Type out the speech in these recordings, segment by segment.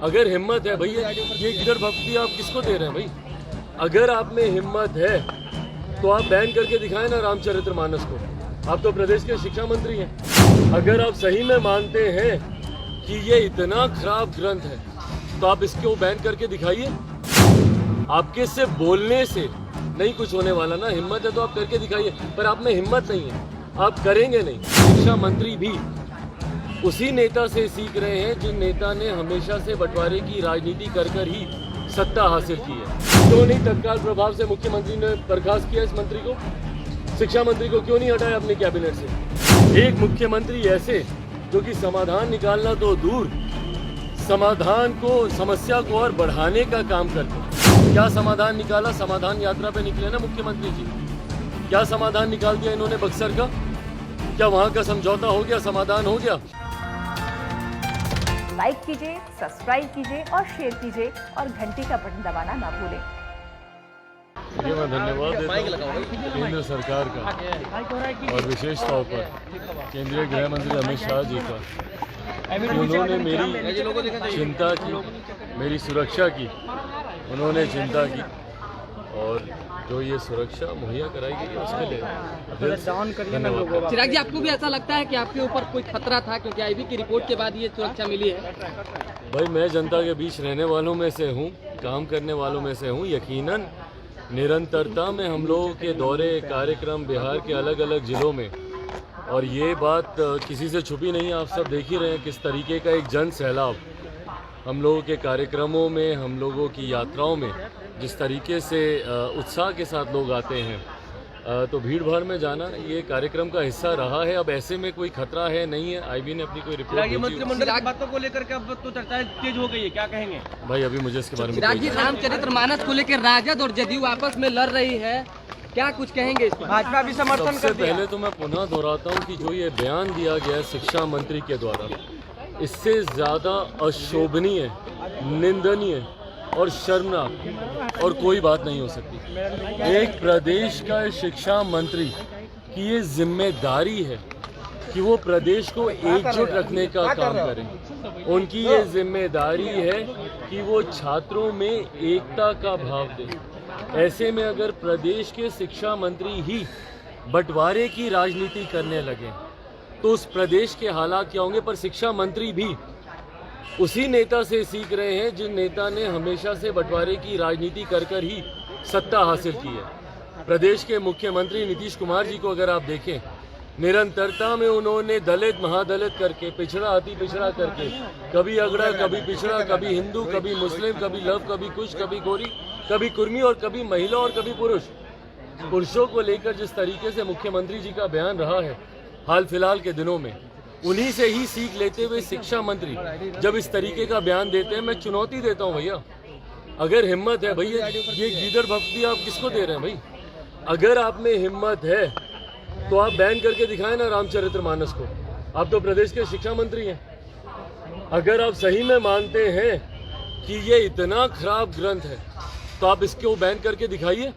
अगर हिम्मत है भैया, ये गिदड़ भक्ति आप किसको दे रहे हैं भाई? अगर आप में हिम्मत है तो आप बैन करके दिखाएं ना रामचरितमानस को। आप तो प्रदेश के शिक्षा मंत्री हैं। अगर आप सही में मानते हैं कि ये इतना खराब ग्रंथ है तो आप इसको बैन करके दिखाइए। आपके से बोलने से नहीं कुछ होने वाला ना। हिम्मत है तो आप करके दिखाइए, पर आप में हिम्मत नहीं है, आप करेंगे नहीं। शिक्षा मंत्री भी उसी नेता से सीख रहे हैं जिन नेता ने हमेशा से बंटवारे की राजनीति कर ही सत्ता हासिल की है। क्यों नहीं तत्काल प्रभाव से मुख्यमंत्री ने बर्खास्त किया इस मंत्री को? शिक्षा मंत्री को क्यों नहीं हटाया अपने कैबिनेट से? एक मुख्यमंत्री ऐसे जो कि समाधान निकालना तो दूर, समाधान को, समस्या को और बढ़ाने का काम करते हैं। क्या समाधान निकाला? समाधान यात्रा पे निकले ना मुख्यमंत्री जी। क्या समाधान निकाल दिया इन्होंने बक्सर का? क्या वहां का समझौता हो गया, समाधान हो गया? लाइक कीजिए, सब्सक्राइब कीजिए और शेयर कीजिए और घंटी का बटन दबाना ना भूलें। मैं धन्यवाद देता हूँ केंद्र सरकार का और विशेष तौर पर केंद्रीय गृह मंत्री अमित शाह जी का। उन्होंने मेरी चिंता की, मेरी सुरक्षा की, उन्होंने चिंता की और जो ये सुरक्षा मुहैया कराई गई है उसके लिए धन्यवाद। चिराग जी, आपको भी ऐसा लगता है कि आपके ऊपर कोई खतरा था, क्योंकि आईबी की रिपोर्ट के बाद ये सुरक्षा मिली है? भाई, मैं जनता के बीच रहने वालों में से हूँ, काम करने वालों में से हूँ। यकीनन निरंतरता में हम लोगों के दौरे, कार्यक्रम बिहार के अलग अलग जिलों में, और ये बात किसी से छुपी नहीं है, आप सब देख ही रहे हैं किस तरीके का एक जन सैलाब हम लोगों के कार्यक्रमों में, हम लोगों की यात्राओं में जिस तरीके से उत्साह के साथ लोग आते हैं, तो भीड़ भाड़ में जाना ये कार्यक्रम का हिस्सा रहा है। अब ऐसे में कोई खतरा है नहीं है। आईबी ने अपनी कोई रिपोर्ट भेजी। मंत्रिमंडल की बातों को लेकर के अब तो चर्चाएं तेज हो गई है, क्या कहेंगे भाई? अभी मुझे इसके बारे में चिराग जी, रामचरितमानस को लेकर राजद और जदयू आपस में लड़ रही है, क्या कुछ कहेंगे इस पर? भाजपा भी समर्थन सबसे कर दिया। पहले तो मैं पुनः दोहराता हूँ कि जो ये बयान दिया गया है शिक्षा मंत्री के द्वारा, इससे ज़्यादा अशोभनीय, निंदनीय और शर्मनाक और कोई बात नहीं हो सकती। एक प्रदेश का शिक्षा मंत्री की ये जिम्मेदारी है कि वो प्रदेश को एकजुट रखने का काम करें। उनकी ये जिम्मेदारी है कि वो छात्रों में एकता का भाव दें। ऐसे में अगर प्रदेश के शिक्षा मंत्री ही बंटवारे की राजनीति करने लगे तो उस प्रदेश के हालात क्या होंगे? पर शिक्षा मंत्री भी उसी नेता से सीख रहे हैं जिन नेता ने हमेशा से बंटवारे की राजनीति कर ही सत्ता हासिल की है। प्रदेश के मुख्यमंत्री नीतीश कुमार जी को अगर आप देखें, निरंतरता में उन्होंने दलित महादलित करके, पिछड़ा अति पिछड़ा करके, कभी अगड़ा, कभी पिछड़ा, कभी हिंदू, कभी मुस्लिम, कभी लव, कभी कुश, कभी गोरी, कभी कुर्मी और कभी महिला और कभी पुरुष। पुरुषों को लेकर जिस तरीके से मुख्यमंत्री जी का बयान रहा है हाल फिलहाल के दिनों में, उन्हीं से ही सीख लेते हुए शिक्षा मंत्री जब इस तरीके का बयान देते हैं, मैं चुनौती देता हूं भैया। अगर हिम्मत है भैया, ये गिदड़ भक्ति आप किसको दे रहे हैं भाई? अगर आप में हिम्मत है तो आप बैन करके दिखाएं ना रामचरितमानस को। आप तो प्रदेश के शिक्षा मंत्री हैं। अगर आप सही में मानते हैं कि ये इतना खराब ग्रंथ है तो आप इसको बैन करके दिखाइए।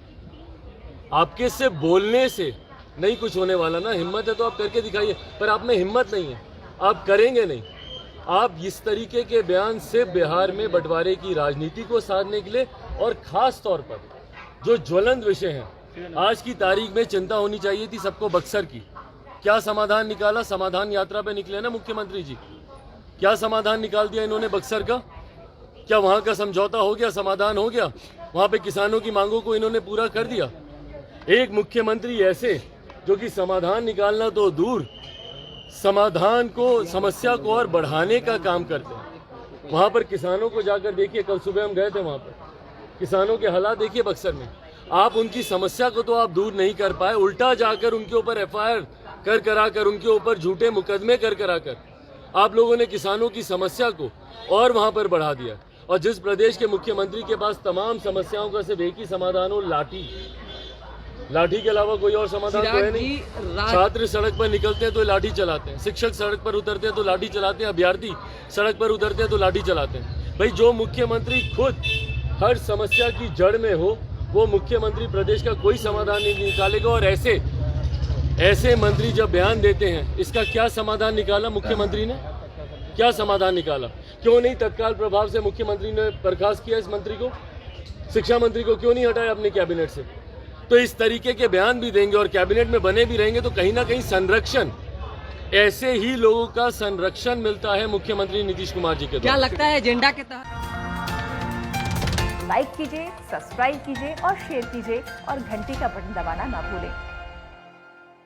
आपके से बोलने से नहीं कुछ होने वाला ना। हिम्मत है तो आप करके दिखाइए, पर आप में हिम्मत नहीं है, आप करेंगे नहीं। आप इस तरीके के बयान से बिहार में बंटवारे की राजनीति को साधने के लिए, और खास तौर पर जो ज्वलंत विषय है, आज की तारीख में चिंता होनी चाहिए थी सबको बक्सर की। क्या समाधान निकाला? समाधान यात्रा पे निकले ना मुख्यमंत्री जी। क्या समाधान निकाल दिया इन्होंने बक्सर का? क्या वहां का समझौता हो गया, समाधान हो गया? वहां पे किसानों की मांगों को इन्होंने पूरा कर दिया। एक मुख्यमंत्री ऐसे जो कि समाधान निकालना तो दूर, समाधान को, समस्या को और बढ़ाने का काम करते हैं। वहां पर किसानों को जाकर देखिए, कल सुबह हम गए थे वहां पर, किसानों के हालात देखिए बक्सर में। आप उनकी समस्या को तो आप दूर नहीं कर पाए, उल्टा जाकर उनके ऊपर एफआईआर कराकर, उनके ऊपर झूठे मुकदमे कराकर आप लोगों ने किसानों की समस्या को और वहां पर बढ़ा दिया। और जिस प्रदेश के मुख्यमंत्री के पास तमाम समस्याओं का सिर्फ एक ही समाधान हो, लाठी के अलावा कोई और समाधान तो है नहीं। छात्र सड़क पर निकलते हैं तो लाठी चलाते हैं, शिक्षक सड़क पर उतरते हैं तो लाठी चलाते हैं, अभ्यर्थी सड़क पर उतरते हैं तो लाठी चलाते हैं। भाई, जो मुख्यमंत्री खुद हर समस्या की जड़ में हो, वो मुख्यमंत्री प्रदेश का कोई समाधान नहीं निकालेगा। और ऐसे मंत्री जब बयान देते हैं, इसका क्या समाधान निकाला मुख्यमंत्री ने? क्या समाधान निकाला क्यों नहीं तत्काल प्रभाव से मुख्यमंत्री ने बर्खास्त किया इस मंत्री को? शिक्षा मंत्री को क्यों नहीं हटाया अपने कैबिनेट से? तो इस तरीके के बयान भी देंगे और कैबिनेट में बने भी रहेंगे तो कहीं ना कहीं संरक्षण, ऐसे ही लोगों का संरक्षण मिलता है मुख्यमंत्री नीतीश कुमार जी के क्या द्वारा। लगता है एजेंडा के तहत? लाइक कीजिए, सब्सक्राइब कीजिए और शेयर कीजिए और घंटी का बटन दबाना ना भूलें।